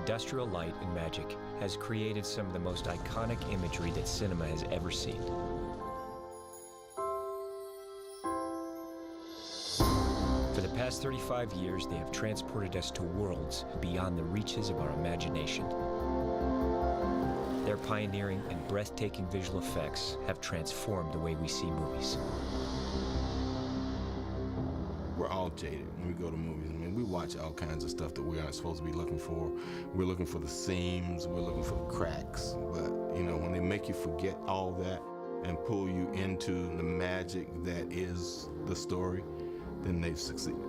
Industrial Light and Magic has created some of the most iconic imagery that cinema has ever seen. For the past 35 years, they have transported us to worlds beyond the reaches of our imagination. Their pioneering and breathtaking visual effects have transformed the way we see movies. We're all jaded when we go to movies. I mean, we watch all kinds of stuff that we aren't supposed to be looking for. We're looking for the seams, we're looking for the cracks. But, you know, when they make you forget all that and pull you into the magic that is the story, then they've succeeded.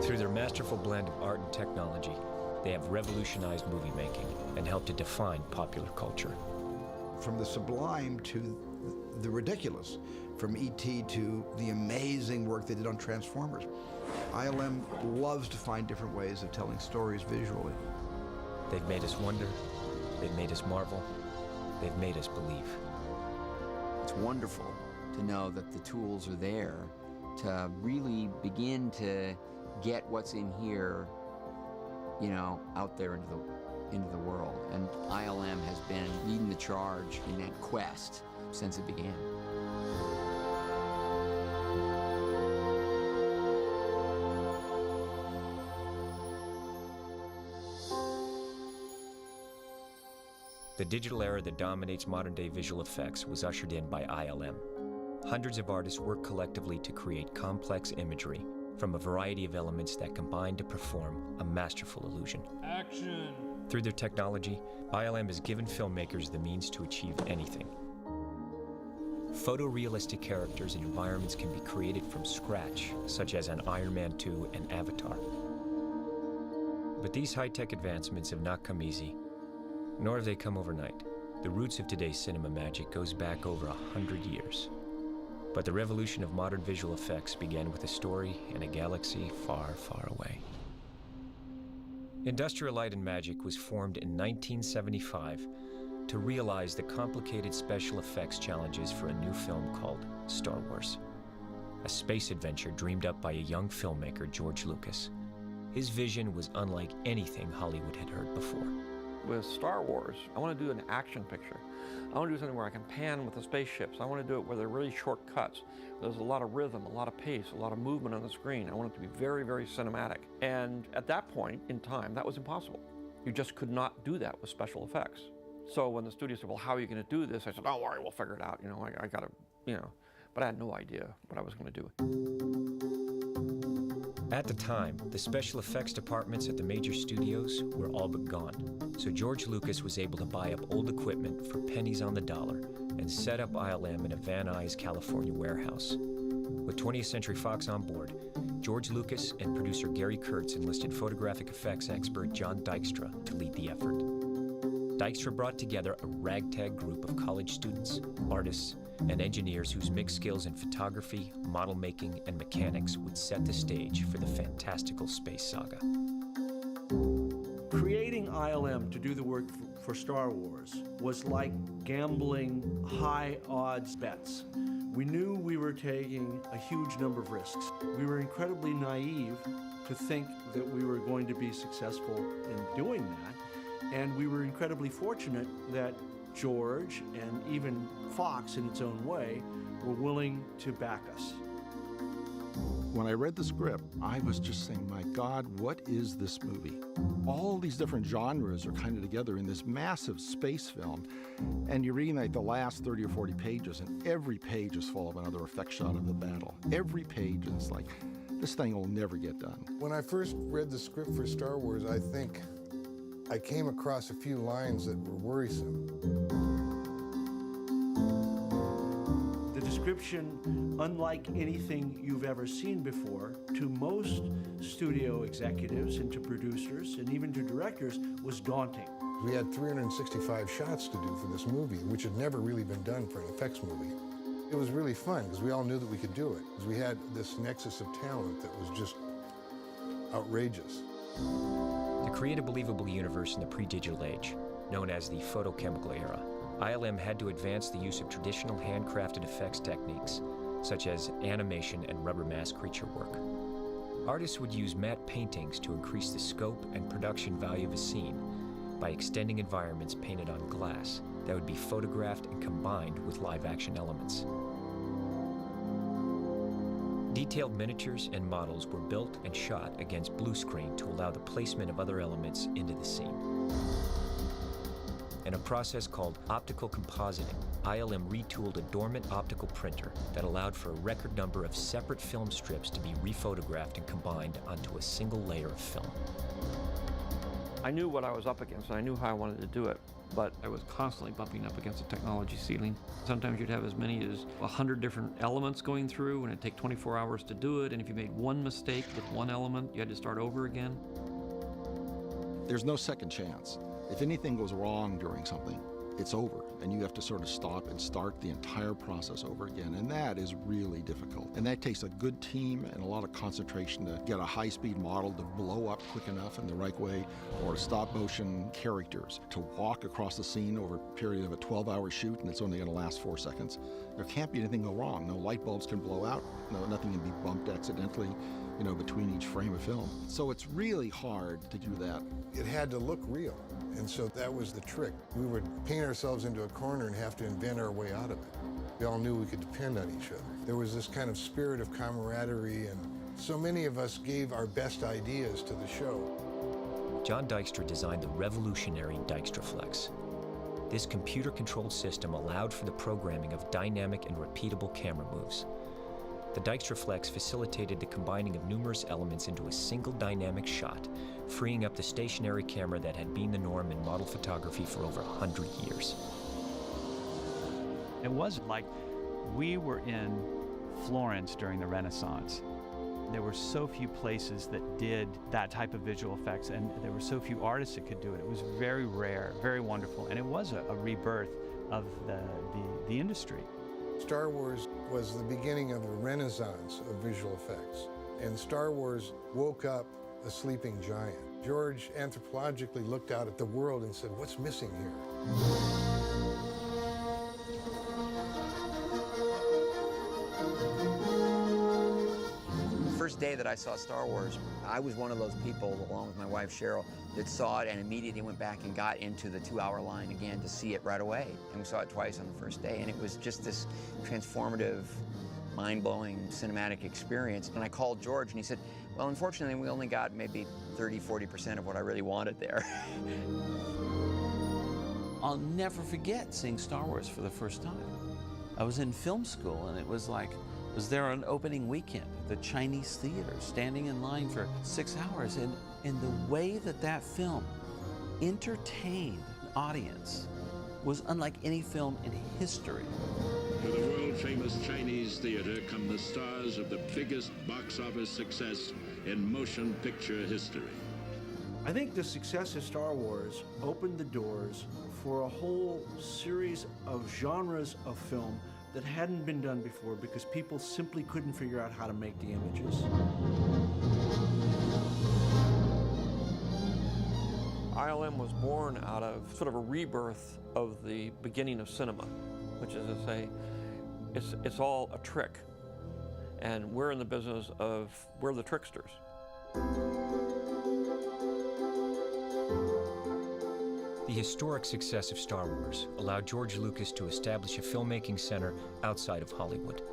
Through their masterful blend of art and technology, they have revolutionized movie making and helped to define popular culture. From the sublime to the ridiculous, from E.T. to the amazing work they did on Transformers. ILM loves to find different ways of telling stories visually. They've made us wonder, they've made us marvel, they've made us believe. It's wonderful to know that the tools are there to really begin to get what's in here, you know, out there into the world. And ILM has been leading the charge in that quest since it began. The digital era that dominates modern-day visual effects was ushered in by ILM. Hundreds of artists work collectively to create complex imagery from a variety of elements that combine to perform a masterful illusion. Action! Through their technology, ILM has given filmmakers the means to achieve anything. Photorealistic characters and environments can be created from scratch, such as on Iron Man 2 and Avatar. But these high-tech advancements have not come easy, nor have they come overnight. The roots of today's cinema magic goes back over 100 years. But the revolution of modern visual effects began with a story in a galaxy far, far away. Industrial Light and Magic was formed in 1975 to realize the complicated special effects challenges for a new film called Star Wars, a space adventure dreamed up by a young filmmaker, George Lucas. His vision was unlike anything Hollywood had heard before. With Star Wars, I want to do an action picture. I want to do something where I can pan with the spaceships. I want to do it where they're really short cuts. There's a lot of rhythm, a lot of pace, a lot of movement on the screen. I want it to be very, very cinematic. And at that point in time, that was impossible. You just could not do that with special effects. So when the studio said, well, how are you going to do this? I said, don't worry, we'll figure it out. You know, I got to, you know, but I had no idea what I was going to do. At the time, the special effects departments at the major studios were all but gone. So George Lucas was able to buy up old equipment for pennies on the dollar and set up ILM in a Van Nuys, California warehouse. With 20th Century Fox on board, George Lucas and producer Gary Kurtz enlisted photographic effects expert John Dykstra to lead the effort. Dykstra brought together a ragtag group of college students, artists, and engineers whose mixed skills in photography, model making, and mechanics would set the stage for the fantastical space saga. Creating ILM to do the work for Star Wars was like gambling high-odds bets. We knew we were taking a huge number of risks. We were incredibly naive to think that we were going to be successful in doing that, and we were incredibly fortunate that George and even Fox, in its own way, were willing to back us. When I read the script, I was just saying, my God, what is this movie? All these different genres are kind of together in this massive space film, and you're reading like the last 30 or 40 pages, and every page is full of another effect shot of the battle. Every page is like, this thing will never get done. When I first read the script for Star Wars, I think I came across a few lines that were worrisome. The description, unlike anything you've ever seen before, to most studio executives and to producers and even to directors, was daunting. We had 365 shots to do for this movie, which had never really been done for an effects movie. It was really fun because we all knew that we could do it, because we had this nexus of talent that was just outrageous. To create a believable universe in the pre-digital age, known as the photochemical era, ILM had to advance the use of traditional handcrafted effects techniques, such as animation and rubber mask creature work. Artists would use matte paintings to increase the scope and production value of a scene, by extending environments painted on glass that would be photographed and combined with live-action elements. Detailed miniatures and models were built and shot against blue screen to allow the placement of other elements into the scene. In a process called optical compositing, ILM retooled a dormant optical printer that allowed for a record number of separate film strips to be rephotographed and combined onto a single layer of film. I knew what I was up against, and I knew how I wanted to do it, but I was constantly bumping up against the technology ceiling. Sometimes you'd have as many as 100 different elements going through, and it'd take 24 hours to do it, and if you made one mistake with one element, you had to start over again. There's no second chance. If anything goes wrong during something, it's over, and you have to sort of stop and start the entire process over again, and that is really difficult. And that takes a good team and a lot of concentration to get a high-speed model to blow up quick enough in the right way, or stop-motion characters to walk across the scene over a period of a 12-hour shoot, and it's only going to last 4 seconds. There can't be anything go wrong. No light bulbs can blow out. No, nothing can be bumped accidentally, between each frame of film. So it's really hard to do that. It had to look real, and so that was the trick. We would paint ourselves into a corner and have to invent our way out of it. We all knew we could depend on each other. There was this kind of spirit of camaraderie, and so many of us gave our best ideas to the show. John Dykstra designed the revolutionary DykstraFlex. This computer-controlled system allowed for the programming of dynamic and repeatable camera moves. The DykstraFlex facilitated the combining of numerous elements into a single dynamic shot, freeing up the stationary camera that had been the norm in model photography for over 100 years. It was like we were in Florence during the Renaissance. There were so few places that did that type of visual effects, and there were so few artists that could do it. It was very rare, very wonderful, and it was a rebirth of the industry. Star Wars was the beginning of a renaissance of visual effects, and Star Wars woke up a sleeping giant. George anthropologically looked out at the world and said, "What's missing here?" First day that I saw Star Wars, I was one of those people, along with my wife Cheryl, that saw it and immediately went back and got into the 2-hour line again to see it right away. And we saw it twice on the first day, and it was just this transformative, mind-blowing cinematic experience. And I called George, and he said, well, unfortunately, we only got maybe 30–40% of what I really wanted there. I'll never forget seeing Star Wars for the first time. I was in film school, and it was like, I was there on opening weekend at the Chinese theater, standing in line for 6 hours, and the way that film entertained an audience was unlike any film in history. To the world-famous Chinese theater come the stars of the biggest box office success in motion picture history. I think the success of Star Wars opened the doors for a whole series of genres of film that hadn't been done before because people simply couldn't figure out how to make the images. ILM was born out of sort of a rebirth of the beginning of cinema, which is to say, it's all a trick. And we're in the business of, we're the tricksters. The historic success of Star Wars allowed George Lucas to establish a filmmaking center outside of Hollywood.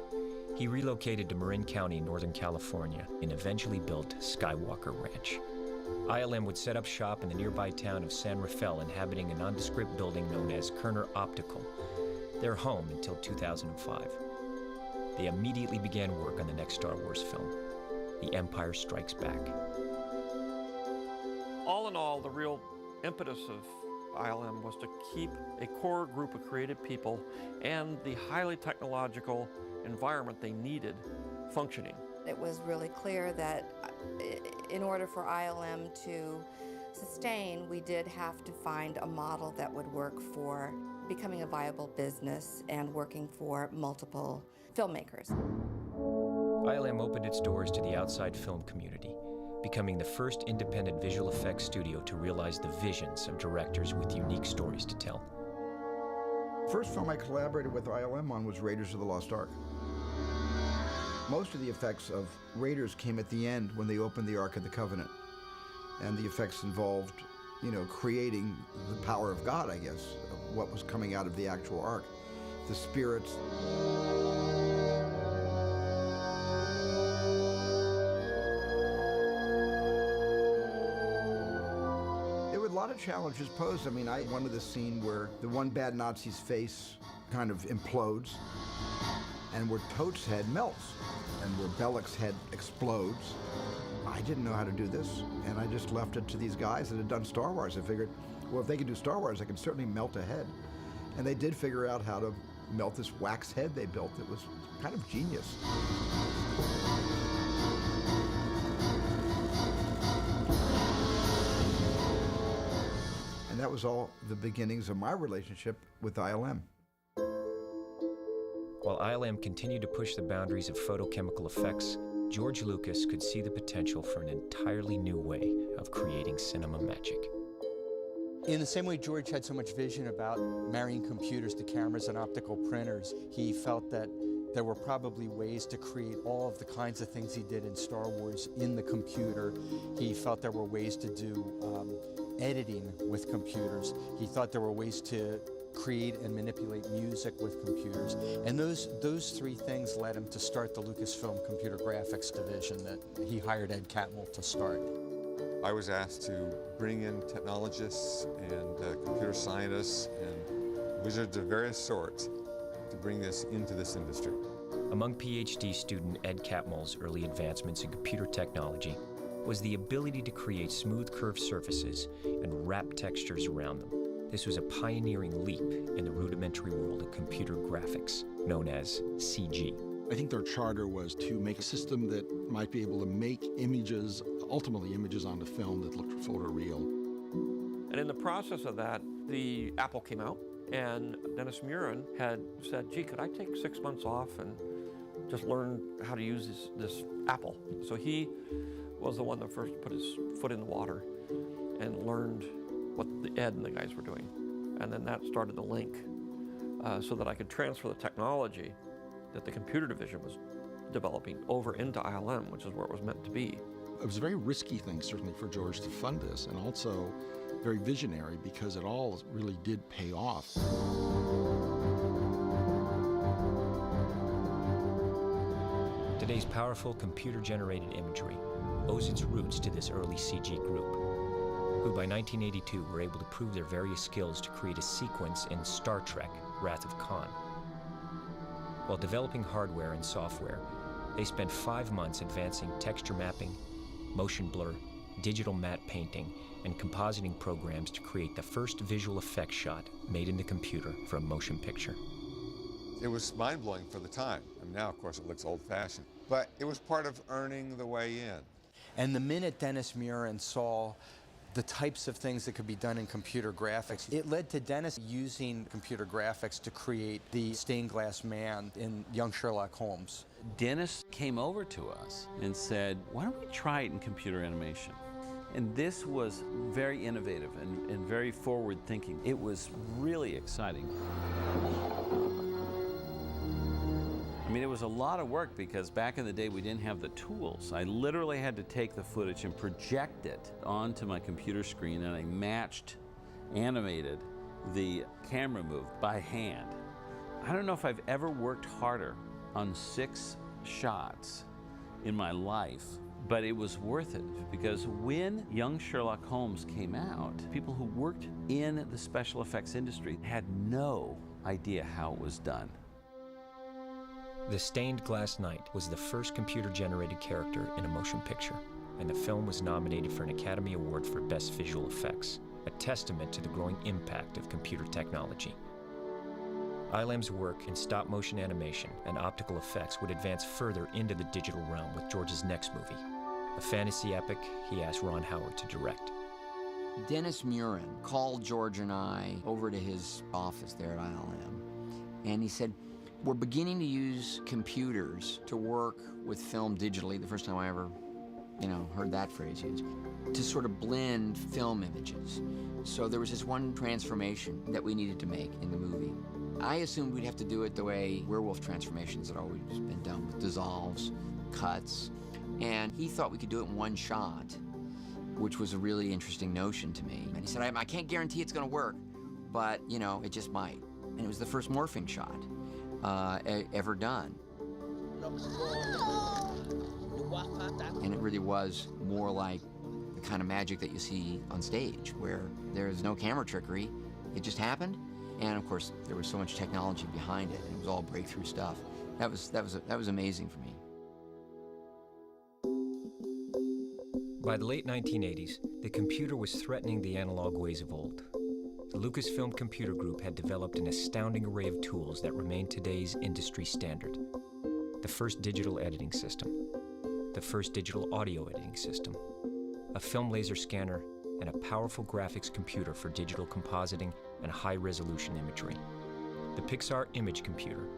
He relocated to Marin County, Northern California, and eventually built Skywalker Ranch. ILM would set up shop in the nearby town of San Rafael, inhabiting a nondescript building known as Kerner Optical, their home until 2005. They immediately began work on the next Star Wars film, The Empire Strikes Back. All in all, the real impetus of ILM was to keep a core group of creative people and the highly technological environment they needed functioning. It was really clear that in order for ILM to sustain, we did have to find a model that would work for becoming a viable business and working for multiple filmmakers. ILM opened its doors to the outside film community, becoming the first independent visual effects studio to realize the visions of directors with unique stories to tell. First film I collaborated with ILM on was Raiders of the Lost Ark. Most of the effects of Raiders came at the end when they opened the Ark of the Covenant. And the effects involved creating the power of God, I guess, of what was coming out of the actual ark. The spirits. There were a lot of challenges posed. I mean, I wanted the scene where the one bad Nazi's face kind of implodes, and where Tote's head melts, and where Belloq's head explodes. I didn't know how to do this, and I just left it to these guys that had done Star Wars. I figured, well, if they could do Star Wars, I can certainly melt a head. And they did figure out how to melt this wax head they built. It was kind of genius. And that was all the beginnings of my relationship with ILM. While ILM continued to push the boundaries of photochemical effects, George Lucas could see the potential for an entirely new way of creating cinema magic. In the same way George had so much vision about marrying computers to cameras and optical printers, he felt that there were probably ways to create all of the kinds of things he did in Star Wars in the computer. He felt there were ways to do editing with computers. He thought there were ways to create and manipulate music with computers. And those three things led him to start the Lucasfilm Computer Graphics division that he hired Ed Catmull to start. I was asked to bring in technologists and computer scientists and wizards of various sorts to bring this into this industry. Among PhD student Ed Catmull's early advancements in computer technology was the ability to create smooth curved surfaces and wrap textures around them. This was a pioneering leap in the rudimentary world of computer graphics, known as CG. I think their charter was to make a system that might be able to make images, ultimately images onto film that looked photoreal. And in the process of that, the Apple came out, and Dennis Muren had said, gee, could I take 6 months off and just learn how to use this Apple? So he was the one that first put his foot in the water and learned what Ed and the guys were doing. And then that started the link so that I could transfer the technology that the computer division was developing over into ILM, which is where it was meant to be. It was a very risky thing, certainly, for George to fund this, and also very visionary because it all really did pay off. Today's powerful computer-generated imagery owes its roots to this early CG group, who by 1982 were able to prove their various skills to create a sequence in Star Trek: Wrath of Khan. While developing hardware and software, they spent 5 months advancing texture mapping, motion blur, digital matte painting, and compositing programs to create the first visual effects shot made in the computer for a motion picture. It was mind-blowing for the time. And now, of course, it looks old-fashioned. But it was part of earning the way in. And the minute Dennis Muren saw the types of things that could be done in computer graphics, it led to Dennis using computer graphics to create the stained glass man in Young Sherlock Holmes. Dennis came over to us and said, why don't we try it in computer animation? And this was very innovative and very forward-thinking. It was really exciting. I mean, it was a lot of work because back in the day we didn't have the tools. I literally had to take the footage and project it onto my computer screen, and I animated the camera move by hand. I don't know if I've ever worked harder on 6 shots in my life, but it was worth it because when Young Sherlock Holmes came out, people who worked in the special effects industry had no idea how it was done. The Stained Glass Knight was the first computer-generated character in a motion picture, and the film was nominated for an Academy Award for Best Visual Effects, a testament to the growing impact of computer technology. ILM's work in stop-motion animation and optical effects would advance further into the digital realm with George's next movie, a fantasy epic he asked Ron Howard to direct. Dennis Muren called George and I over to his office there at ILM, and he said, we're beginning to use computers to work with film digitally, the first time I ever, heard that phrase used, to sort of blend film images. So there was this one transformation that we needed to make in the movie. I assumed we'd have to do it the way werewolf transformations had always been done, with dissolves, cuts, and he thought we could do it in one shot. which was a really interesting notion to me. And he said, I can't guarantee it's going to work, but, you know, it just might. And it was the first morphing shot ever done. And it really was more like the kind of magic that you see on stage, where there's no camera trickery. It just happened. And of course, there was so much technology behind it, and it was all breakthrough stuff. That was amazing for me. By the late 1980s, the computer was threatening the analog ways of old. The Lucasfilm Computer Group had developed an astounding array of tools that remain today's industry standard. The first digital editing system, the first digital audio editing system, a film laser scanner, and a powerful graphics computer for digital compositing and high-resolution imagery. The Pixar Image Computer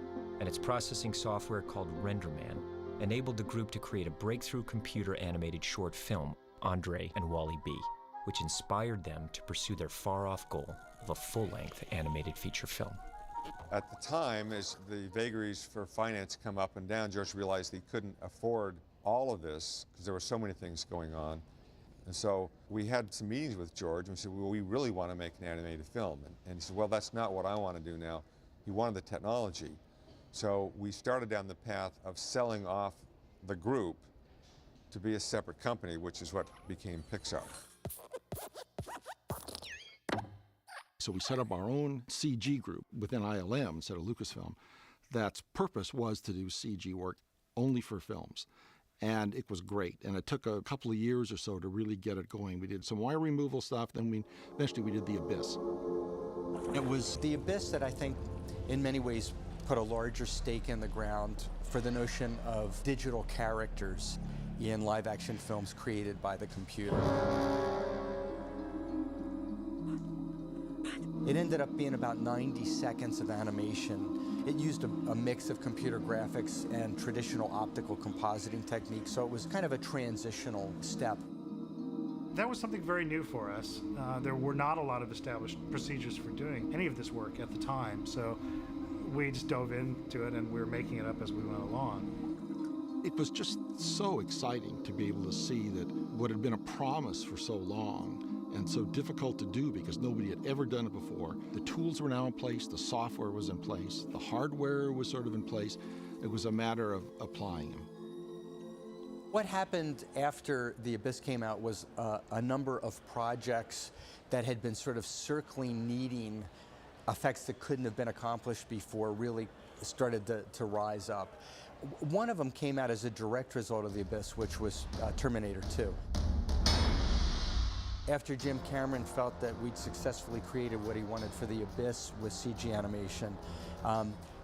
and its processing software called RenderMan enabled the group to create a breakthrough computer-animated short film, Andre and Wall-E B, which inspired them to pursue their far-off goal of a full-length animated feature film. At the time, as the vagaries for finance come up and down, George realized he couldn't afford all of this because there were so many things going on. And so we had some meetings with George and we said, well, we really want to make an animated film. And he said, well, that's not what I want to do now. He wanted the technology. So we started down the path of selling off the group to be a separate company, which is what became Pixar. So we set up our own CG group within ILM instead of Lucasfilm. That's purpose was to do CG work only for films. And it was great. And it took a couple of years or so to really get it going. We did some wire removal stuff, then eventually we did The Abyss. It was The Abyss that I think in many ways put a larger stake in the ground for the notion of digital characters in live-action films created by the computer. It ended up being about 90 seconds of animation. It used a mix of computer graphics and traditional optical compositing techniques, so it was kind of a transitional step. That was something very new for us. There were not a lot of established procedures for doing any of this work at the time, so we just dove into it and we were making it up as we went along. It was just so exciting to be able to see that what had been a promise for so long and so difficult to do because nobody had ever done it before. The tools were now in place, the software was in place, the hardware was sort of in place. It was a matter of applying them. What happened after The Abyss came out was a number of projects that had been sort of circling, needing effects that couldn't have been accomplished before really started to rise up. One of them came out as a direct result of The Abyss, which was Terminator 2. After Jim Cameron felt that we'd successfully created what he wanted for The Abyss with CG animation,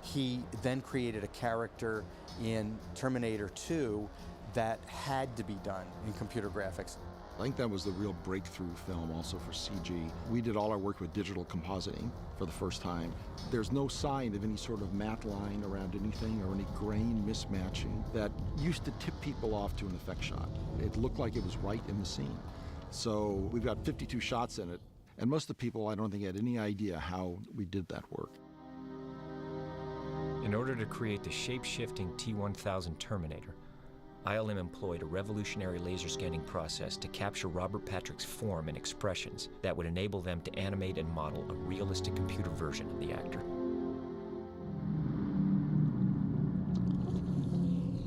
he then created a character in Terminator 2 that had to be done in computer graphics. I think that was the real breakthrough film also for CG. We did all our work with digital compositing for the first time. There's no sign of any sort of matte line around anything or any grain mismatching that used to tip people off to an effect shot. It looked like it was right in the scene. So we've got 52 shots in it, and most of the people I don't think had any idea how we did that work. In order to create the shape-shifting T-1000 Terminator, ILM employed a revolutionary laser scanning process to capture Robert Patrick's form and expressions that would enable them to animate and model a realistic computer version of the actor.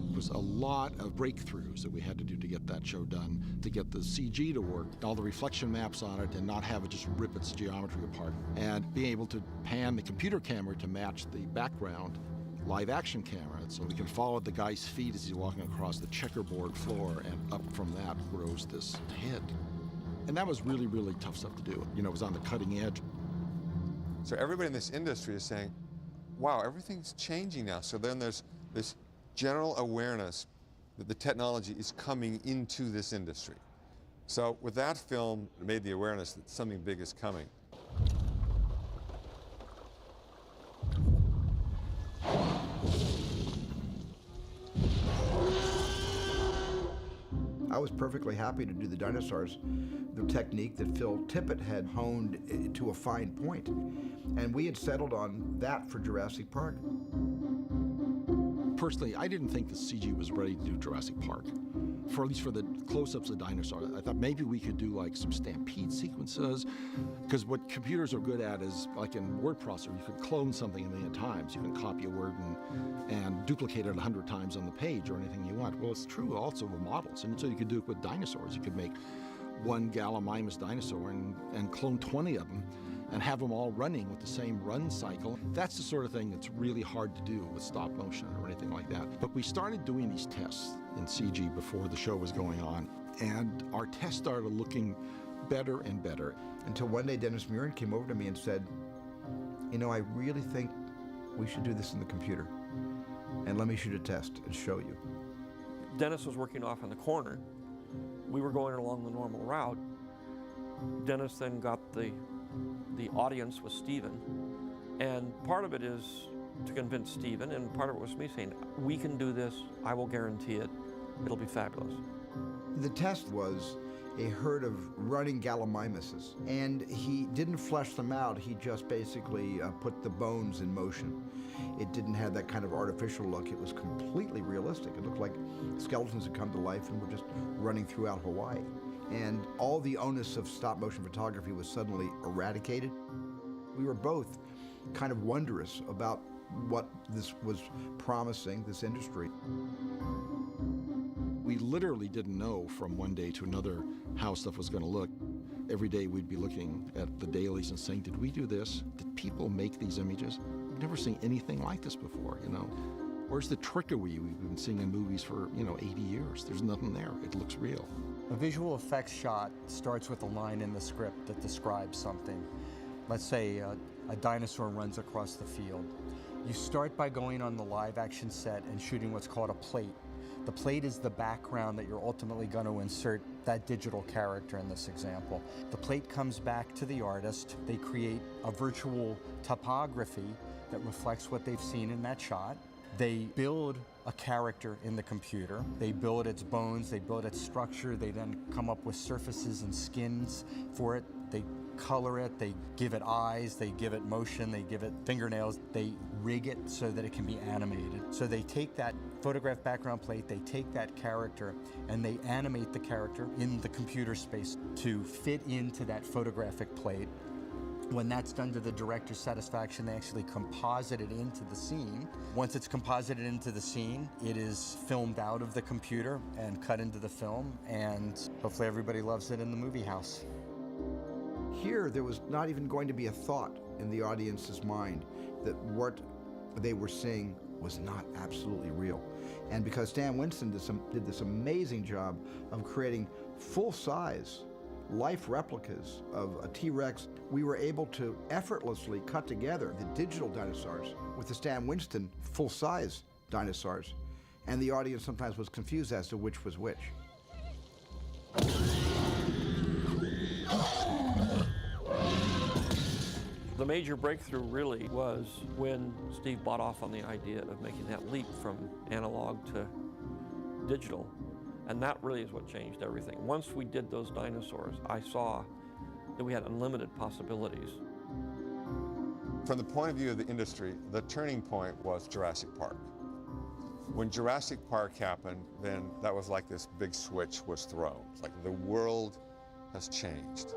It was a lot of breakthroughs that we had to do to get that show done, to get the CG to work, all the reflection maps on it, and not have it just rip its geometry apart, and being able to pan the computer camera to match the background live action camera, so we can follow the guy's feet as he's walking across the checkerboard floor, and up from that grows this head. And that was really, really tough stuff to do. You know, it was on the cutting edge. So everybody in this industry is saying, wow, everything's changing now. So then there's this general awareness that the technology is coming into this industry. So with that film, it made the awareness that something big is coming. I was perfectly happy to do the dinosaurs, the technique that Phil Tippett had honed to a fine point. And we had settled on that for Jurassic Park. Personally, I didn't think the CG was ready to do Jurassic Park. for at least for the close-ups of dinosaurs, I thought maybe we could do like some stampede sequences, because what computers are good at is, like in word processor, you can clone something a million times. You can copy a word and duplicate it 100 times on the page or anything you want. Well, it's true also with models, and so you could do it with dinosaurs. You could make one Gallimimus dinosaur and clone 20 of them and have them all running with the same run cycle. That's the sort of thing that's really hard to do with stop motion or anything like that. But we started doing these tests in CG before the show was going on, and our tests started looking better and better. Until one day Dennis Muren came over to me and said, you know, I really think we should do this in the computer, and let me shoot a test and show you. Dennis was working off in the corner. We were going along the normal route. Dennis then got the audience with Steven, and part of it is to convince Steven, and part of it was me saying, we can do this, I will guarantee it, it'll be fabulous. The test was a herd of running Gallimimuses, and he didn't flesh them out, he just basically put the bones in motion. It didn't have that kind of artificial look, it was completely realistic. It looked like skeletons had come to life and were just running throughout Hawaii. And all the onus of stop motion photography was suddenly eradicated. We were both kind of wondrous about what this was promising, this industry. We literally didn't know from one day to another how stuff was going to look. Every day we'd be looking at the dailies and saying, did we do this? Did people make these images? We've never seen anything like this before, you know? Where's the trickery we've been seeing in movies for, 80 years? There's nothing there. It looks real. A visual effects shot starts with a line in the script that describes something. Let's say a dinosaur runs across the field. You start by going on the live action set and shooting what's called a plate. The plate is the background that you're ultimately going to insert that digital character in this example. The plate comes back to the artist. They create a virtual topography that reflects what they've seen in that shot. They build a character in the computer. They build its bones, they build its structure, they then come up with surfaces and skins for it. They color it, they give it eyes, they give it motion, they give it fingernails, they rig it so that it can be animated. So they take that photograph background plate, they take that character, and they animate the character in the computer space to fit into that photographic plate. When that's done to the director's satisfaction, they actually composite it into the scene. Once it's composited into the scene, it is filmed out of the computer and cut into the film, and hopefully everybody loves it in the movie house. Here, there was not even going to be a thought in the audience's mind that what they were seeing was not absolutely real. And because Stan Winston did this amazing job of creating full-size life replicas of a T-Rex, we were able to effortlessly cut together the digital dinosaurs with the Stan Winston full-size dinosaurs. And the audience sometimes was confused as to which was which. The major breakthrough really was when Steve bought off on the idea of making that leap from analog to digital. And that really is what changed everything. Once we did those dinosaurs, I saw that we had unlimited possibilities. From the point of view of the industry, the turning point was Jurassic Park. When Jurassic Park happened, then that was like this big switch was thrown. It's like the world has changed.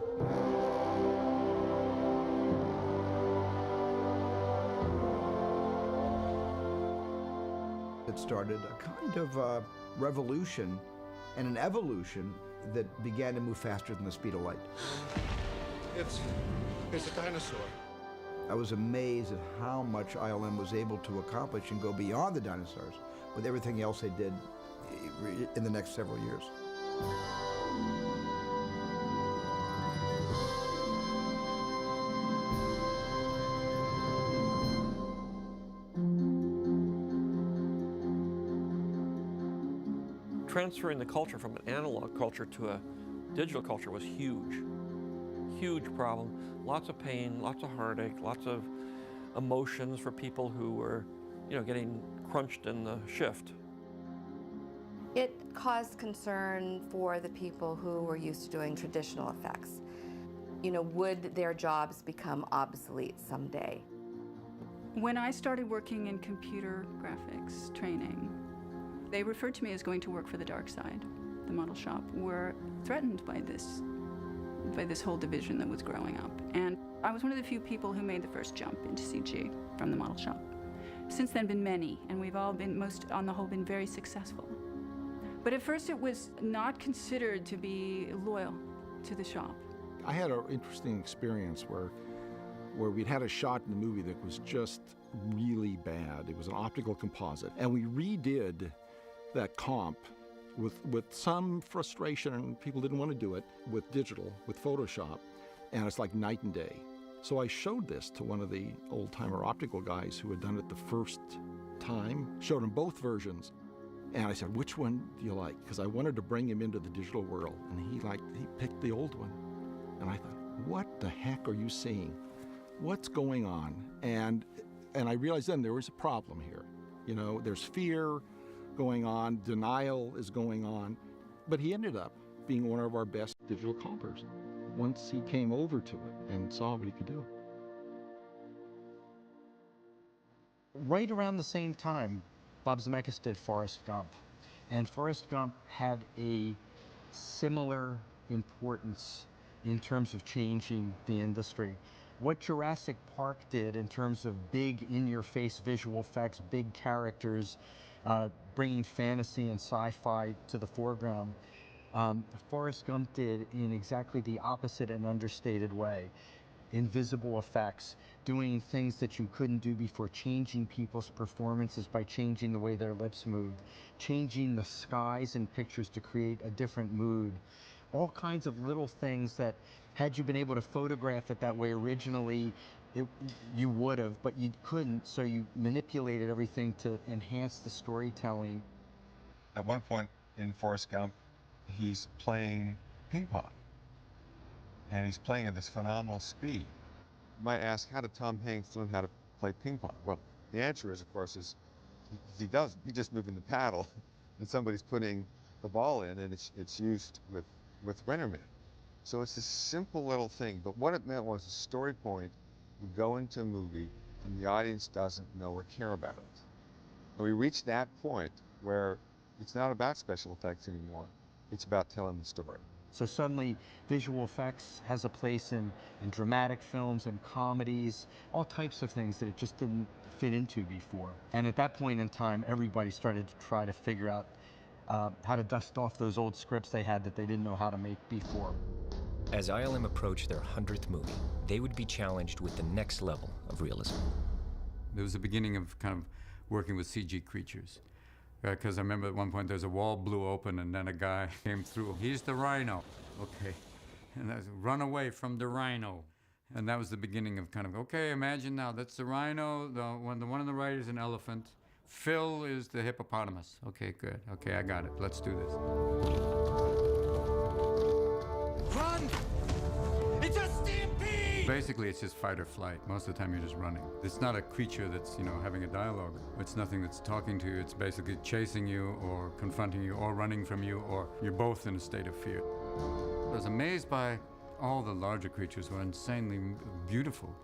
It started a kind of revolution and an evolution that began to move faster than the speed of light. It's a dinosaur. I was amazed at how much ILM was able to accomplish and go beyond the dinosaurs with everything else they did in the next several years. Transferring the culture from an analog culture to a digital culture was huge. Huge problem. Lots of pain, lots of heartache, lots of emotions for people who were, getting crunched in the shift. It caused concern for the people who were used to doing traditional effects. Would their jobs become obsolete someday? When I started working in computer graphics training, they referred to me as going to work for the dark side. the model shop were threatened by this whole division that was growing up. And I was one of the few people who made the first jump into CG from the model shop. Since then, been many, and we've all been, on the whole, been very successful. But at first, it was not considered to be loyal to the shop. I had an interesting experience where we'd had a shot in the movie that was just really bad. It was an optical composite, and we redid that comp with some frustration, and people didn't want to do it, with digital, with Photoshop, and it's like night and day. So I showed this to one of the old-timer optical guys who had done it the first time, showed him both versions, and I said, which one do you like? Because I wanted to bring him into the digital world, and he picked the old one. And I thought, what the heck are you seeing? What's going on? And I realized then there was a problem here. You know, there's fear going on, denial is going on, but he ended up being one of our best digital compers once he came over to it and saw what he could do. Right around the same time, Bob Zemeckis did Forrest Gump, and Forrest Gump had a similar importance in terms of changing the industry. What Jurassic Park did in terms of big in-your-face visual effects, big characters, bringing fantasy and sci-fi to the foreground, Forrest Gump did in exactly the opposite and understated way. Invisible effects, doing things that you couldn't do before, changing people's performances by changing the way their lips moved, changing the skies in pictures to create a different mood. All kinds of little things that, had you been able to photograph it that way originally, you would have, but you couldn't, so you manipulated everything to enhance the storytelling. At one point in Forrest Gump, he's playing ping pong. And he's playing at this phenomenal speed. You might ask, how did Tom Hanks learn how to play ping pong? Well, the answer is, of course, he doesn't. He's just moving the paddle, and somebody's putting the ball in, and it's used with Rennerman. So it's this simple little thing, but what it meant was a story point would go into a movie, and the audience doesn't know or care about it. And we reached that point where it's not about special effects anymore. It's about telling the story. So suddenly, visual effects has a place in dramatic films and comedies, all types of things that it just didn't fit into before. And at that point in time, everybody started to try to figure out how to dust off those old scripts they had that they didn't know how to make before. As ILM approached their 100th movie, they would be challenged with the next level of realism. There was the beginning of kind of working with CG creatures. Because I remember at one point there's a wall blew open and then a guy came through. He's the rhino. Okay. And that's run away from the rhino. And that was the beginning of kind of, okay, imagine now that's the rhino, the one on the right is an elephant. Phil is the hippopotamus. Okay, good. Okay, I got it. Let's do this. Run! It's a stampede! Basically, it's just fight or flight. Most of the time, you're just running. It's not a creature that's, having a dialogue. It's nothing that's talking to you. It's basically chasing you or confronting you or running from you, or you're both in a state of fear. I was amazed by all the larger creatures were insanely beautiful.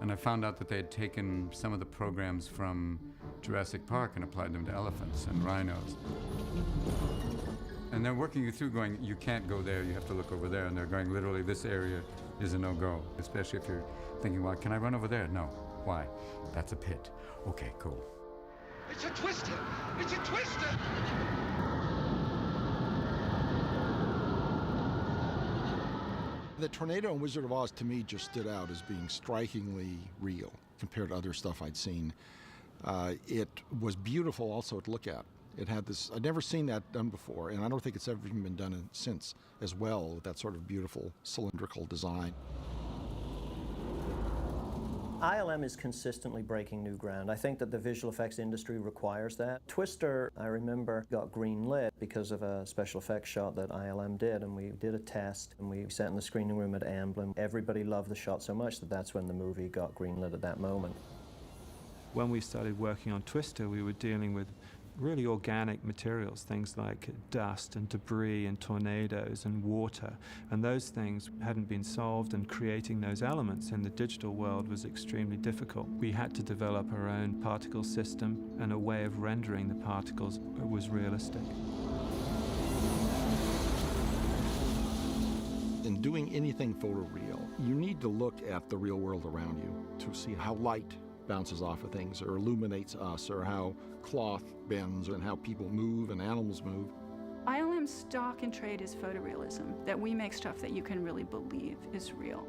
And I found out that they had taken some of the programs from Jurassic Park and applied them to elephants and rhinos. And they're working you through going, you can't go there, you have to look over there. And they're going, literally, this area is a no-go, especially if you're thinking, well, can I run over there? No. Why? That's a pit. Okay, cool. It's a twister! It's a twister! The tornado in Wizard of Oz, to me, just stood out as being strikingly real compared to other stuff I'd seen. It was beautiful also to look at. It had this, I'd never seen that done before, and I don't think it's ever even been done since as well, with that sort of beautiful cylindrical design. ILM is consistently breaking new ground. I think that the visual effects industry requires that. Twister, I remember, got greenlit because of a special effects shot that ILM did, and we did a test, and we sat in the screening room at Amblin. Everybody loved the shot so much that that's when the movie got greenlit at that moment. When we started working on Twister, we were dealing with really organic materials, things like dust and debris and tornadoes and water, and those things hadn't been solved, and creating those elements in the digital world was extremely difficult. We had to develop our own particle system, and a way of rendering the particles was realistic. In doing anything photoreal, you need to look at the real world around you to see how light bounces off of things or illuminates us, or how cloth bends and how people move and animals move. ILM's stock in trade is photorealism, that we make stuff that you can really believe is real.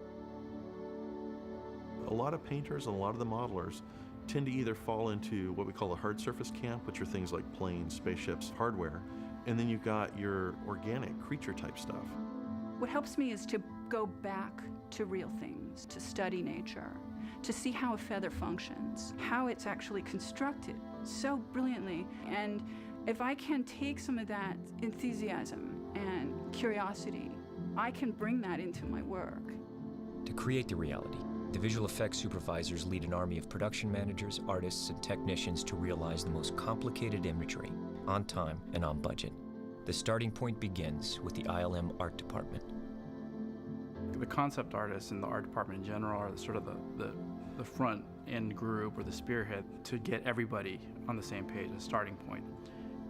A lot of painters and a lot of the modelers tend to either fall into what we call a hard surface camp, which are things like planes, spaceships, hardware, and then you've got your organic creature type stuff. What helps me is to go back to real things, to study nature, to see how a feather functions, how it's actually constructed so brilliantly. And if I can take some of that enthusiasm and curiosity, I can bring that into my work. To create the reality, the visual effects supervisors lead an army of production managers, artists, and technicians to realize the most complicated imagery on time and on budget. The starting point begins with the ILM art department. The concept artists and the art department in general are sort of the front end group or the spearhead to get everybody on the same page, a starting point.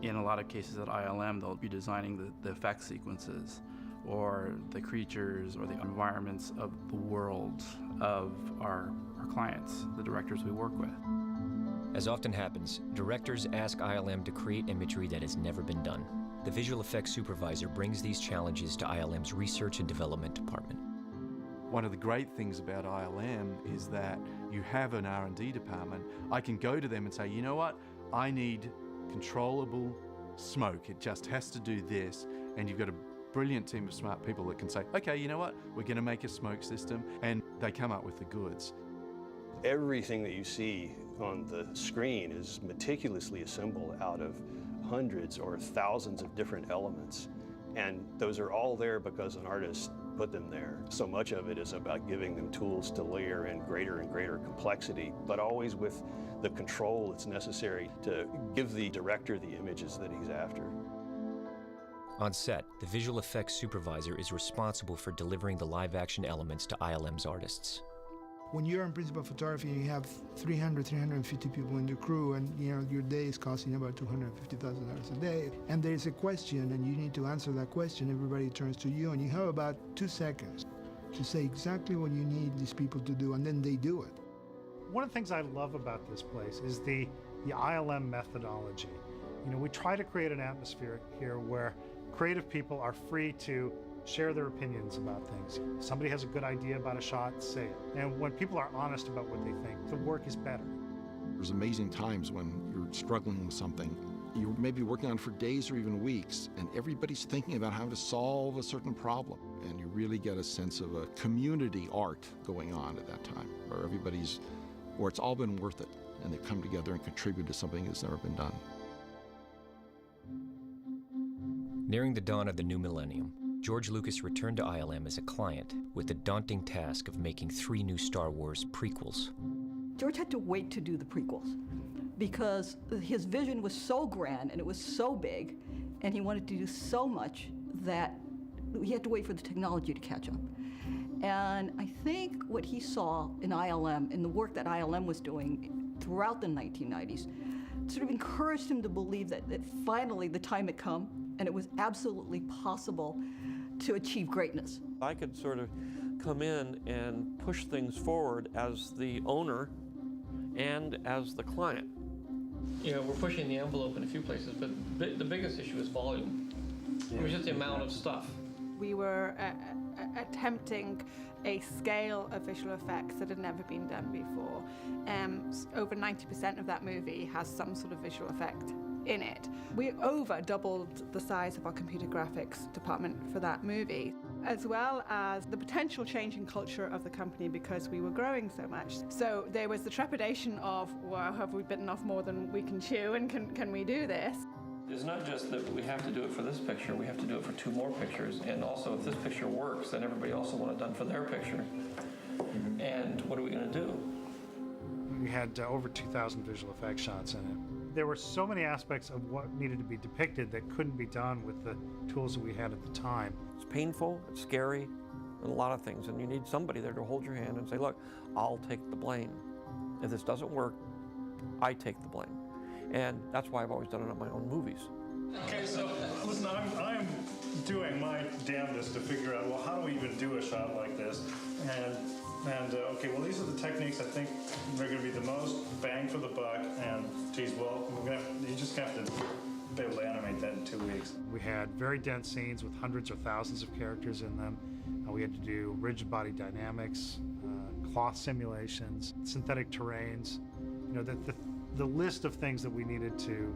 In a lot of cases at ILM, they'll be designing the effect sequences or the creatures or the environments of the world of our clients, the directors we work with. As often happens, directors ask ILM to create imagery that has never been done. The visual effects supervisor brings these challenges to ILM's research and development department. One of the great things about ILM is that you have an R&D department. I can go to them and say, you know what, I need controllable smoke. It just has to do this. And you've got a brilliant team of smart people that can say, okay, you know what, we're going to make a smoke system, and they come up with the goods. Everything that you see on the screen is meticulously assembled out of hundreds or thousands of different elements. And those are all there because an artist put them there. So much of it is about giving them tools to layer in greater and greater complexity, but always with the control that's necessary to give the director the images that he's after. On set, the visual effects supervisor is responsible for delivering the live-action elements to ILM's artists. When you're in principal photography and you have 300, 350 people in the crew, and your day is costing about $250,000 a day, and there's a question and you need to answer that question, everybody turns to you and you have about 2 seconds to say exactly what you need these people to do, and then they do it. One of the things I love about this place is the ILM methodology. We try to create an atmosphere here where creative people are free to share their opinions about things. If somebody has a good idea about a shot, say it. And when people are honest about what they think, the work is better. There's amazing times when you're struggling with something. You may be working on it for days or even weeks, and everybody's thinking about how to solve a certain problem. And you really get a sense of a community art going on at that time, where it's all been worth it, and they come together and contribute to something that's never been done. Nearing the dawn of the new millennium, George Lucas returned to ILM as a client with the daunting task of making 3 new Star Wars prequels. George had to wait to do the prequels because his vision was so grand and it was so big, and he wanted to do so much that he had to wait for the technology to catch up. And I think what he saw in ILM, in the work that ILM was doing throughout the 1990s, sort of encouraged him to believe that finally the time had come and it was absolutely possible to achieve greatness. I could sort of come in and push things forward as the owner and as the client. We're pushing the envelope in a few places, but the biggest issue is volume. It was just the amount of stuff. We were attempting a scale of visual effects that had never been done before. Over 90% of that movie has some sort of visual effect in it. We over doubled the size of our computer graphics department for that movie, as well as the potential change in culture of the company because we were growing so much. So there was the trepidation of, well, have we bitten off more than we can chew, and can we do this? It's not just that we have to do it for this picture, we have to do it for 2 more pictures, and also if this picture works, then everybody also wants it done for their picture. And what are we going to do? We had over 2,000 visual effects shots in it. There were so many aspects of what needed to be depicted that couldn't be done with the tools that we had at the time. It's painful, it's scary, and a lot of things, and you need somebody there to hold your hand and say, look, I'll take the blame. If this doesn't work, I take the blame. And that's why I've always done it on my own movies. Okay, so listen, I'm doing my damnedest to figure out, well, how do we even do a shot like this? And okay, well, these are the techniques I think they're going to be the most bang for the buck. And geez, well, you just have to be able to animate that in 2 weeks. We had very dense scenes with hundreds or thousands of characters in them. We had to do rigid body dynamics, cloth simulations, synthetic terrains. You know, the list of things that we needed to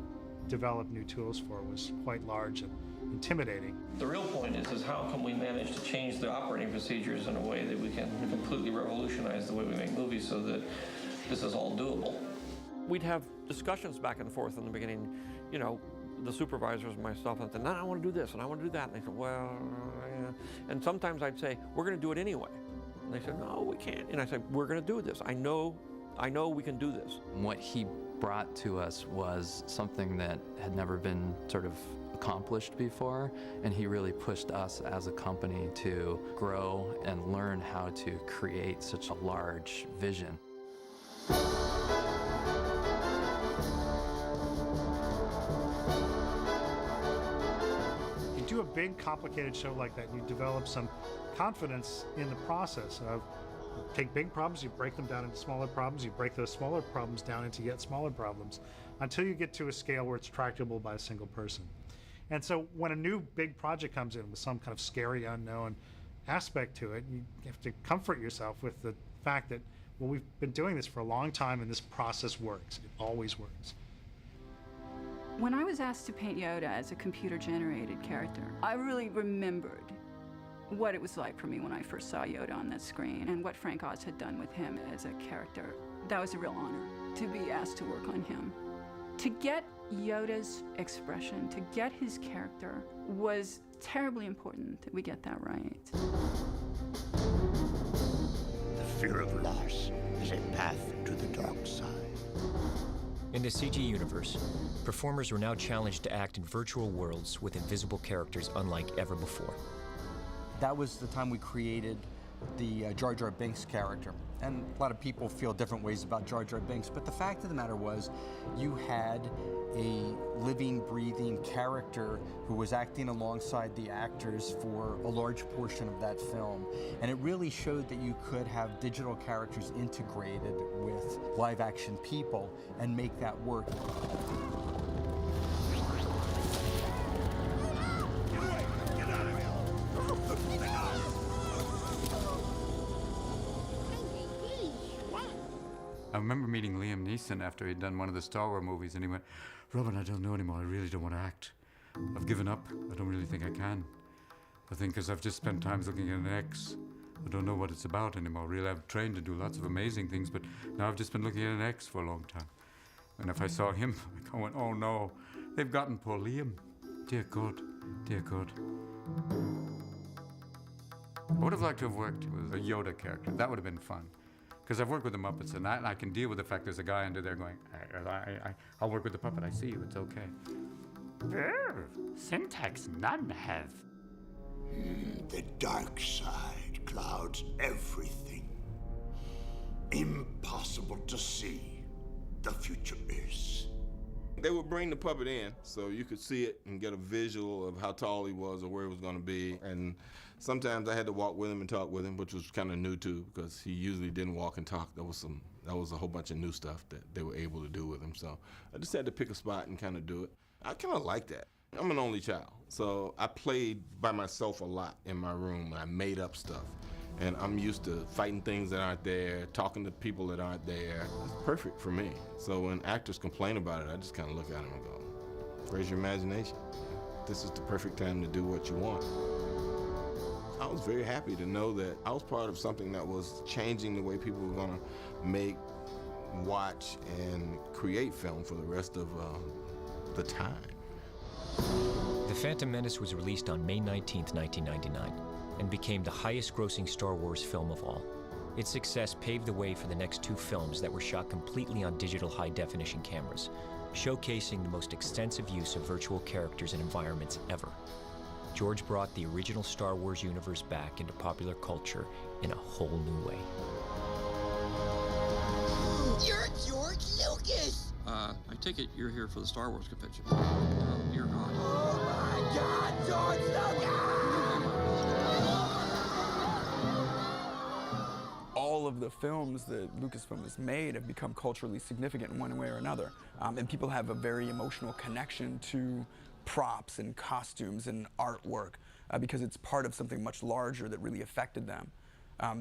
develop new tools for was quite large and intimidating. The real point is how can we manage to change the operating procedures in a way that we can completely revolutionize the way we make movies so that this is all doable. We'd have discussions back and forth in the beginning, you know, the supervisors and myself, and said, no, I want to do this and I want to do that. And they said, well, yeah. And sometimes I'd say, we're going to do it anyway. And they said, no, we can't. And I said, we're going to do this. I know we can do this. What he brought to us was something that had never been sort of accomplished before, and he really pushed us as a company to grow and learn how to create such a large vision. You do a big, complicated show like that, you develop some confidence in the process of take big problems, you break them down into smaller problems, you break those smaller problems down into yet smaller problems until you get to a scale where it's tractable by a single person. And so when a new big project comes in with some kind of scary unknown aspect to it, you have to comfort yourself with the fact that, well, we've been doing this for a long time and this process works. It always works. When I was asked to paint Yoda as a computer-generated character, I really remembered what it was like for me when I first saw Yoda on that screen and what Frank Oz had done with him as a character. That was a real honor to be asked to work on him. To get Yoda's expression, to get his character, was terribly important that we get that right. The fear of loss is a path to the dark side. In the CG universe, performers were now challenged to act in virtual worlds with invisible characters unlike ever before. That was the time we created the Jar Jar Binks character. And a lot of people feel different ways about Jar Jar Binks, but the fact of the matter was, you had a living, breathing character who was acting alongside the actors for a large portion of that film. And it really showed that you could have digital characters integrated with live action people and make that work. I remember meeting Liam Neeson after he'd done one of the Star Wars movies, and he went, Robin, I don't know anymore. I really don't want to act. I've given up. I don't really think I can. I think because I've just spent time looking at an X. I don't know what it's about anymore. Really, I've trained to do lots of amazing things, but now I've just been looking at an X for a long time. And if I saw him, I went, oh no, they've gotten poor Liam. Dear God, dear God. I would have liked to have worked with a Yoda character. That would have been fun. Because I've worked with the Muppets, and I can deal with the fact there's a guy under there going, I'll work with the puppet, I see you, it's okay. Syntax none have. The dark side clouds everything. Impossible to see. The future is. They would bring the puppet in so you could see it and get a visual of how tall he was or where he was going to be. And sometimes I had to walk with him and talk with him, which was kind of new too, because he usually didn't walk and talk. That was a whole bunch of new stuff that they were able to do with him. So I just had to pick a spot and kind of do it. I kind of like that. I'm an only child, so I played by myself a lot in my room. I made up stuff. And I'm used to fighting things that aren't there, talking to people that aren't there. It's perfect for me. So when actors complain about it, I just kind of look at them and go, raise your imagination. This is the perfect time to do what you want. I was very happy to know that I was part of something that was changing the way people were gonna make, watch, and create film for the rest of the time. The Phantom Menace was released on May 19th, 1999. And became the highest-grossing Star Wars film of all. Its success paved the way for the next two films that were shot completely on digital high-definition cameras, showcasing the most extensive use of virtual characters and environments ever. George brought the original Star Wars universe back into popular culture in a whole new way. You're George Lucas! I take it you're here for the Star Wars convention. Oh, dear God. Oh my God, George Lucas! All of the films that Lucasfilm has made have become culturally significant in one way or another. And people have a very emotional connection to props and costumes and artwork because it's part of something much larger that really affected them.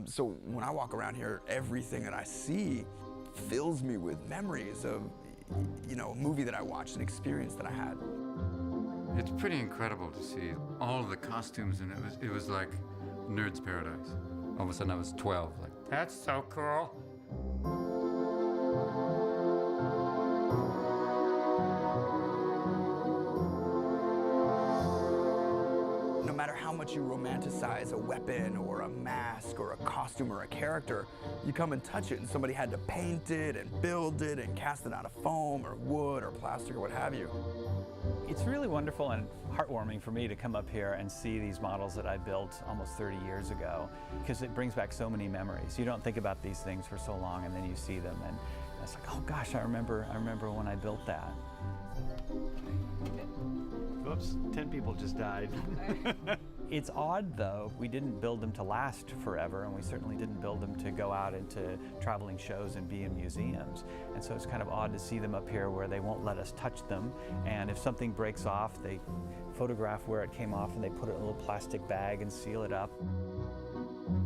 So when I walk around here, everything that I see fills me with memories of, you know, a movie that I watched, an experience that I had. It's pretty incredible to see all of the costumes, and it was like nerd's paradise. All of a sudden I was 12, like, that's so cool. No matter how much you romanticize a weapon or a mask or a costume or a character, you come and touch it and somebody had to paint it and build it and cast it out of foam or wood or plastic or what have you. It's really wonderful and heartwarming for me to come up here and see these models that I built almost 30 years ago, because it brings back so many memories. You don't think about these things for so long, and then you see them, and it's like, oh gosh, I remember when I built that. Whoops, 10 people just died. It's odd, though. We didn't build them to last forever, and we certainly didn't build them to go out into traveling shows and be in museums. And so it's kind of odd to see them up here where they won't let us touch them. And if something breaks off, they photograph where it came off and they put it in a little plastic bag and seal it up.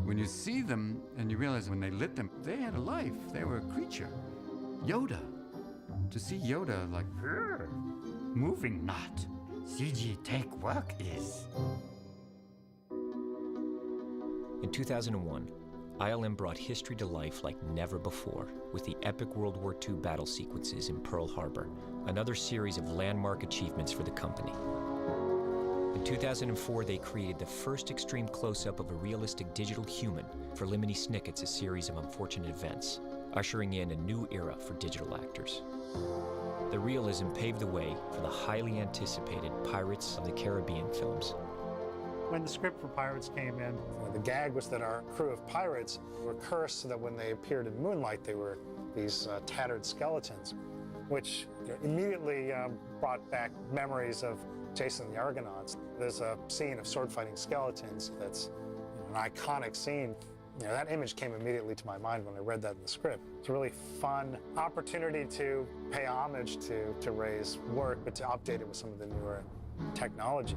When you see them and you realize when they lit them, they had a life. They were a creature. Yoda. To see Yoda like, moving not. CG take work is. In 2001, ILM brought history to life like never before with the epic World War II battle sequences in Pearl Harbor, another series of landmark achievements for the company. In 2004, they created the first extreme close-up of a realistic digital human for Lemony Snicket's A Series of Unfortunate Events, ushering in a new era for digital actors. The realism paved the way for the highly anticipated Pirates of the Caribbean films. When the script for Pirates came in, the gag was that our crew of pirates were cursed so that when they appeared in moonlight, they were these tattered skeletons, which immediately brought back memories of Jason and the Argonauts. There's a scene of sword-fighting skeletons that's an iconic scene. That image came immediately to my mind when I read that in the script. It's a really fun opportunity to pay homage to Ray's work, but to update it with some of the newer technology.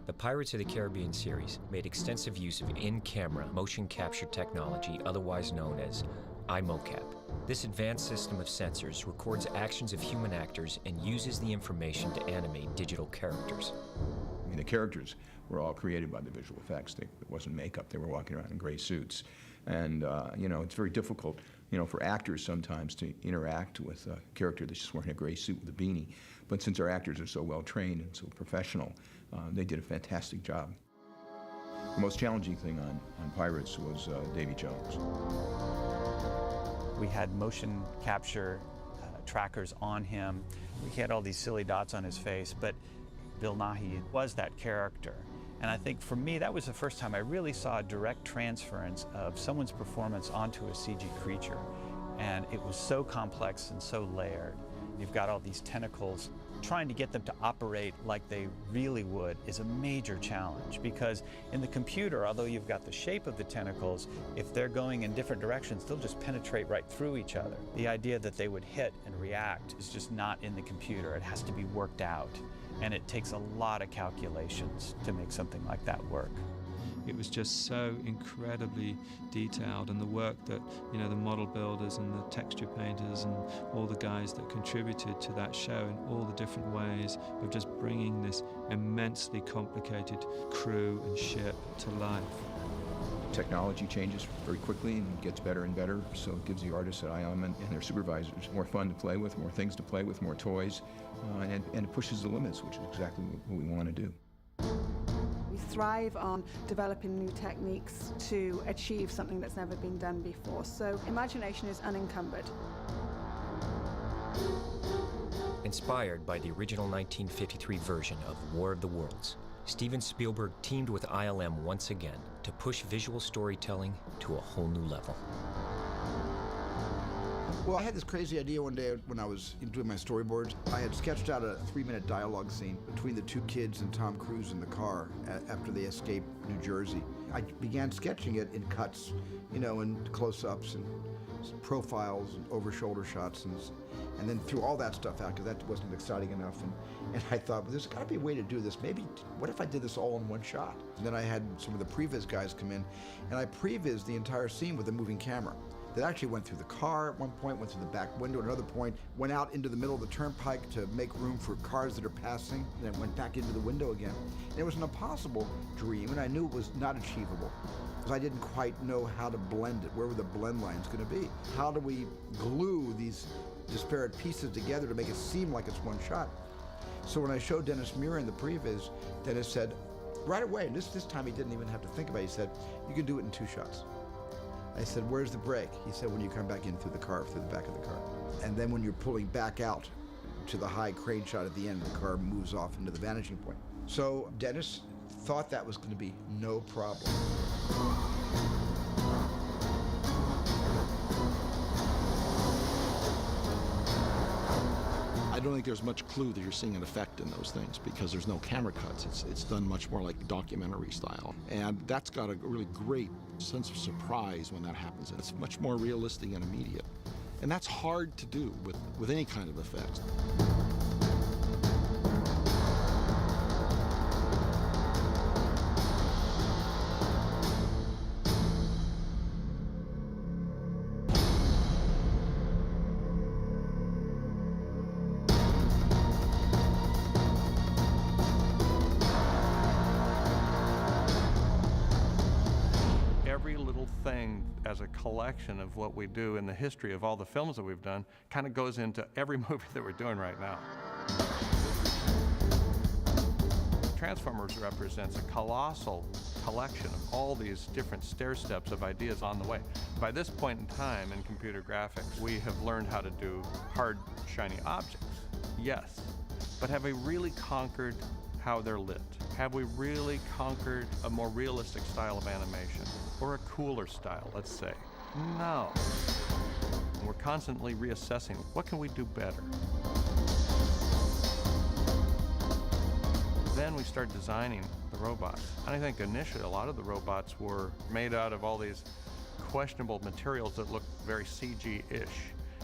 The Pirates of the Caribbean series made extensive use of in-camera motion capture technology, otherwise known as iMocap. This advanced system of sensors records actions of human actors and uses the information to animate digital characters. I mean, the characters were all created by the visual effects. It wasn't makeup. They were walking around in gray suits. And, it's very difficult, for actors sometimes to interact with a character that's just wearing a gray suit with a beanie. But since our actors are so well trained and so professional, they did a fantastic job. The most challenging thing on Pirates was Davy Jones. We had motion capture trackers on him. He had all these silly dots on his face, but Bill Nighy was that character. And I think for me, that was the first time I really saw a direct transference of someone's performance onto a CG creature. And it was so complex and so layered. You've got all these tentacles. Trying to get them to operate like they really would is a major challenge, because in the computer, although you've got the shape of the tentacles, if they're going in different directions, they'll just penetrate right through each other. The idea that they would hit and react is just not in the computer. It has to be worked out, and it takes a lot of calculations to make something like that work. It was just so incredibly detailed, and the work that the model builders and the texture painters and all the guys that contributed to that show in all the different ways of just bringing this immensely complicated crew and ship to life. Technology changes very quickly and gets better and better, so it gives the artists at ILM and their supervisors more fun to play with, more things to play with, more toys, and it pushes the limits, which is exactly what we want to do. We thrive on developing new techniques to achieve something that's never been done before. So imagination is unencumbered. Inspired by the original 1953 version of War of the Worlds, Steven Spielberg teamed with ILM once again to push visual storytelling to a whole new level. Well, I had this crazy idea one day when I was doing my storyboards. I had sketched out a 3-minute dialogue scene between the two kids and Tom Cruise in the car after they escaped New Jersey. I began sketching it in cuts, and close-ups and profiles and over-shoulder shots, and then threw all that stuff out because that wasn't exciting enough. And I thought, well, there's got to be a way to do this. Maybe, what if I did this all in one shot? And then I had some of the previs guys come in, and I prevised the entire scene with a moving camera. That actually went through the car at one point, went through the back window at another point, went out into the middle of the turnpike to make room for cars that are passing, and then went back into the window again. And it was an impossible dream, and I knew it was not achievable, because I didn't quite know how to blend it. Where were the blend lines going to be? How do we glue these disparate pieces together to make it seem like it's one shot? So when I showed Dennis Muir in the previs, Dennis said, right away, and this time he didn't even have to think about it, he said, you can do it in 2 shots. I said, where's the break? He said, when you come back in through the car, through the back of the car. And then when you're pulling back out to the high crane shot at the end, the car moves off into the vanishing point. So Dennis thought that was going to be no problem. I don't think there's much clue that you're seeing an effect in those things because there's no camera cuts. It's done much more like documentary style. And that's got a really great sense of surprise when that happens. It's much more realistic and immediate. And that's hard to do with any kind of effect. As a collection of what we do in the history of all the films that we've done kind of goes into every movie that we're doing right now. Transformers represents a colossal collection of all these different stair steps of ideas on the way. By this point in time in computer graphics, we have learned how to do hard, shiny objects, yes, but have we really conquered how they're lit? Have we really conquered a more realistic style of animation? Or a cooler style, let's say? No. We're constantly reassessing, what can we do better? Then we start designing the robots. And I think initially a lot of the robots were made out of all these questionable materials that look very CG-ish.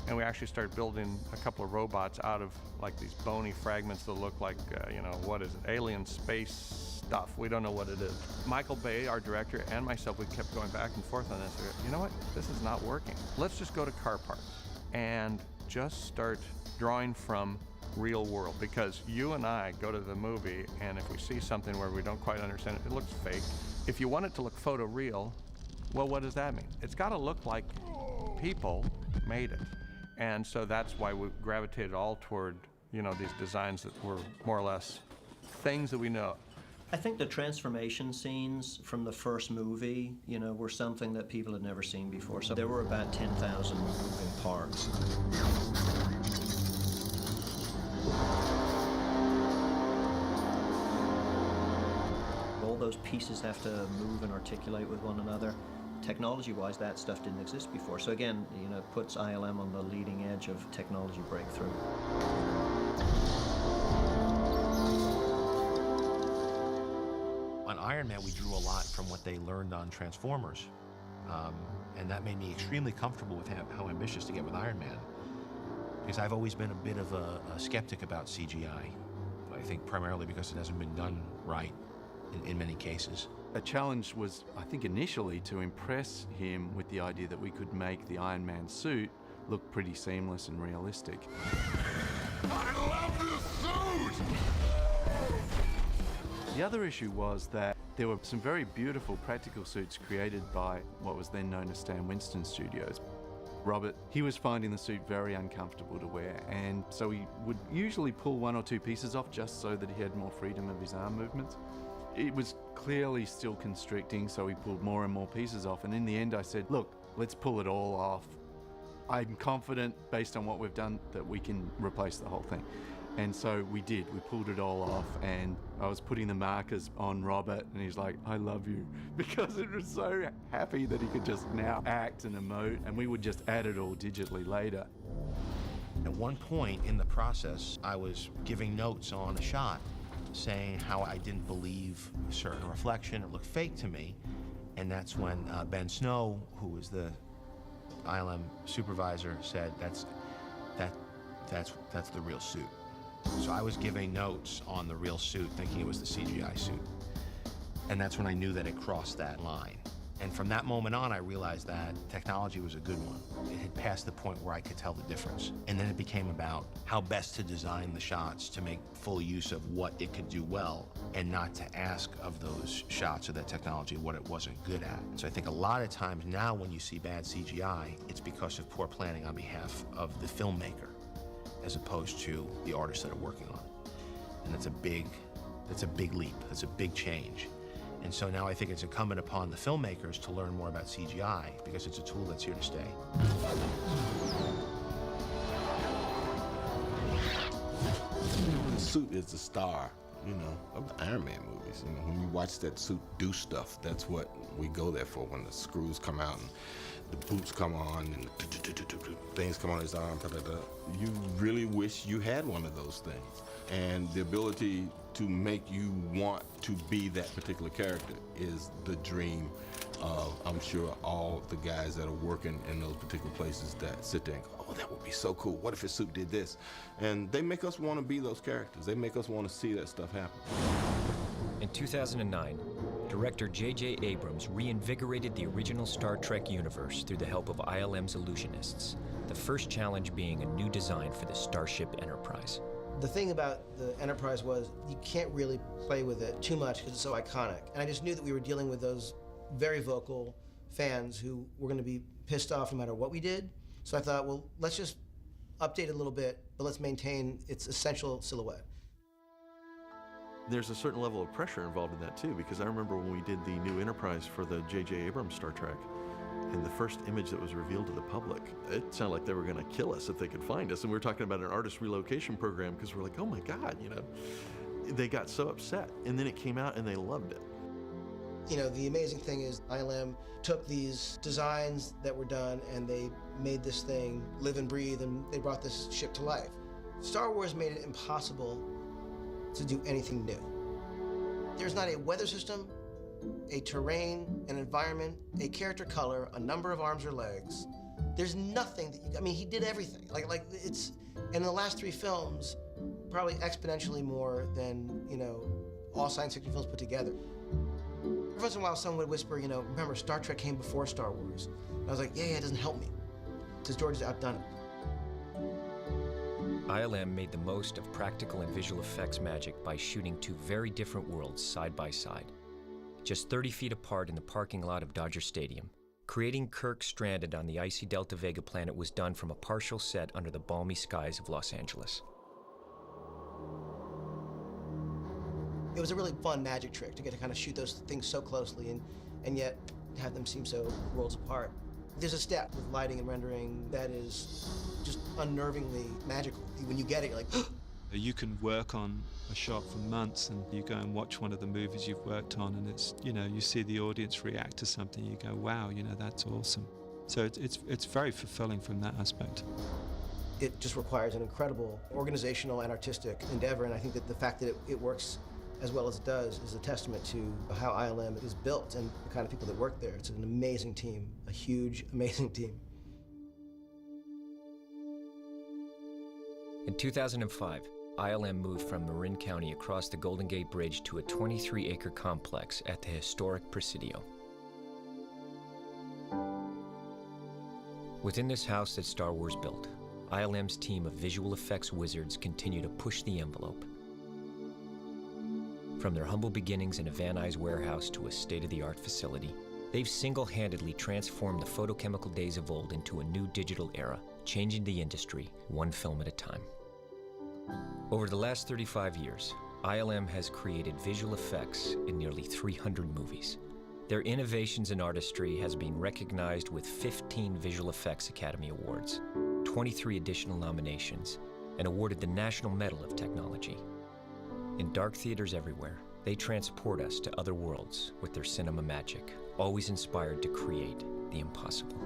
And we actually started building a couple of robots out of like these bony fragments that look like, what is it, alien space stuff. We don't know what it is. Michael Bay, our director, and myself, we kept going back and forth on this. You know what? This is not working. Let's just go to car parts and just start drawing from real world, because you and I go to the movie, and if we see something where we don't quite understand it, it looks fake. If you want it to look photoreal, well, what does that mean? It's got to look like people made it. And so that's why we gravitated all toward, these designs that were more or less things that we know. I think the transformation scenes from the first movie, were something that people had never seen before. So there were about 10,000 moving parts. All those pieces have to move and articulate with one another. Technology-wise, that stuff didn't exist before. So again, it puts ILM on the leading edge of technology breakthrough. On Iron Man, we drew a lot from what they learned on Transformers. And that made me extremely comfortable with how ambitious to get with Iron Man. Because I've always been a bit of a skeptic about CGI. I think primarily because it hasn't been done right in many cases. A challenge was, I think, initially to impress him with the idea that we could make the Iron Man suit look pretty seamless and realistic. I love this suit! The other issue was that there were some very beautiful practical suits created by what was then known as Stan Winston Studios. Robert, he was finding the suit very uncomfortable to wear, and so he would usually pull 1 or 2 pieces off just so that he had more freedom of his arm movements. It was clearly still constricting, so he pulled more and more pieces off, and in the end I said, look, let's pull it all off. I'm confident, based on what we've done, that we can replace the whole thing. And so we did. We pulled it all off, and I was putting the markers on Robert, and he's like, I love you, because it was so happy that he could just now act and emote, and we would just add it all digitally later. At one point in the process, I was giving notes on a shot, saying how I didn't believe a certain reflection, it looked fake to me. And that's when Ben Snow, who was the ILM supervisor, said, that's the real suit. So I was giving notes on the real suit, thinking it was the CGI suit. And that's when I knew that it crossed that line. And from that moment on, I realized that technology was a good one. It had passed the point where I could tell the difference. And then it became about how best to design the shots to make full use of what it could do well, and not to ask of those shots or that technology what it wasn't good at. So I think a lot of times now when you see bad CGI, it's because of poor planning on behalf of the filmmaker, as opposed to the artists that are working on it. And that's a big leap, that's a big change. And so now I think it's incumbent upon the filmmakers to learn more about CGI, because it's a tool that's here to stay. The suit is the star, of the Iron Man movies. When you watch that suit do stuff, that's what we go there for. When the screws come out and the boots come on and things come on his arm, you really wish you had one of those things. And the ability to make you want to be that particular character is the dream of, I'm sure, all the guys that are working in those particular places that sit there and go, oh, that would be so cool. What if his suit did this? And they make us want to be those characters. They make us want to see that stuff happen. In 2009, director J.J. Abrams reinvigorated the original Star Trek universe through the help of ILM's Illusionists, the first challenge being a new design for the Starship Enterprise. The thing about the Enterprise was you can't really play with it too much because it's so iconic. And I just knew that we were dealing with those very vocal fans who were going to be pissed off no matter what we did. So I thought, well, let's just update it a little bit, but let's maintain its essential silhouette. There's a certain level of pressure involved in that too, because I remember when we did the new Enterprise for the J.J. Abrams Star Trek, and the first image that was revealed to the public, it sounded like they were going to kill us if they could find us. And we were talking about an artist relocation program because we're like, oh my God, they got so upset. And then it came out and they loved it. The amazing thing is ILM took these designs that were done and they made this thing live and breathe, and they brought this ship to life. Star Wars made it impossible to do anything new. There's not a weather system, a terrain, an environment, a character color, a number of arms or legs. There's nothing that he did everything. And in the last 3 films, probably exponentially more than, all science fiction films put together. Every once in a while, someone would whisper, remember, Star Trek came before Star Wars. And I was like, yeah, it doesn't help me, because George has outdone it. ILM made the most of practical and visual effects magic by shooting 2 very different worlds side by side. Just 30 feet apart in the parking lot of Dodger Stadium, creating Kirk stranded on the icy Delta Vega planet was done from a partial set under the balmy skies of Los Angeles. It was a really fun magic trick to get to kind of shoot those things so closely and yet have them seem so worlds apart. There's a step with lighting and rendering that is just unnervingly magical. When you get it, you're like, You can work on a shot for months, and you go and watch one of the movies you've worked on, and it's, you see the audience react to something, you go, wow, that's awesome. So it's very fulfilling from that aspect. It just requires an incredible organizational and artistic endeavor, and I think that the fact that it works as well as it does is a testament to how ILM is built and the kind of people that work there. It's an amazing team, a huge, amazing team. In 2005, ILM moved from Marin County across the Golden Gate Bridge to a 23-acre complex at the historic Presidio. Within this house that Star Wars built, ILM's team of visual effects wizards continue to push the envelope. From their humble beginnings in a Van Nuys warehouse to a state-of-the-art facility, they've single-handedly transformed the photochemical days of old into a new digital era, changing the industry one film at a time. Over the last 35 years, ILM has created visual effects in nearly 300 movies. Their innovations in artistry has been recognized with 15 Visual Effects Academy Awards, 23 additional nominations, and awarded the National Medal of Technology. In dark theaters everywhere, they transport us to other worlds with their cinema magic, always inspired to create the impossible.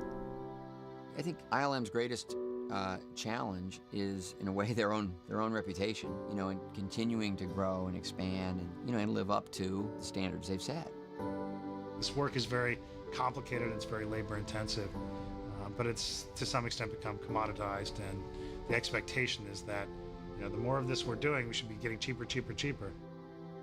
I think ILM's greatest challenge is, in a way, their own reputation, and continuing to grow and expand and, and live up to the standards they've set. This work is very complicated, it's very labor intensive, but it's to some extent become commoditized, and the expectation is that, the more of this we're doing, we should be getting cheaper, cheaper, cheaper.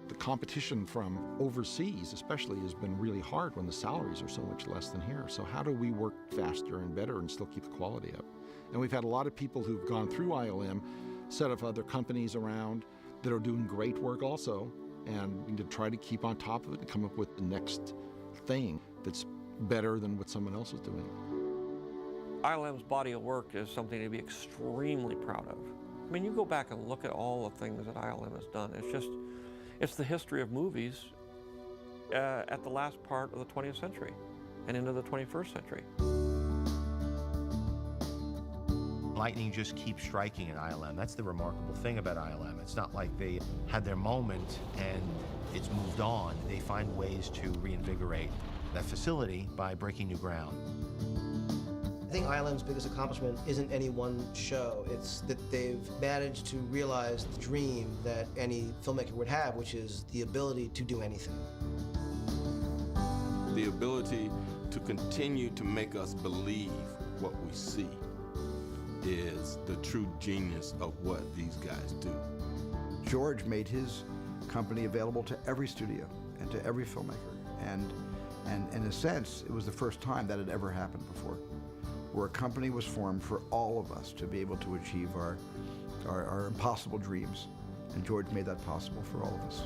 The competition from overseas especially has been really hard when the salaries are so much less than here. So how do we work faster and better and still keep the quality up? And we've had a lot of people who've gone through ILM, set up other companies around that are doing great work also, and to try to keep on top of it and come up with the next thing that's better than what someone else is doing. ILM's body of work is something to be extremely proud of. I mean, you go back and look at all the things that ILM has done. It's the history of movies at the last part of the 20th century and into the 21st century. Lightning just keeps striking at ILM. That's the remarkable thing about ILM. It's not like they had their moment and it's moved on. They find ways to reinvigorate that facility by breaking new ground. I think ILM's biggest accomplishment isn't any one show. It's that they've managed to realize the dream that any filmmaker would have, which is the ability to do anything. The ability to continue to make us believe what we see is the true genius of what these guys do. George made his company available to every studio and to every filmmaker. And in a sense, it was the first time that had ever happened before, where a company was formed for all of us to be able to achieve our impossible dreams. And George made that possible for all of us.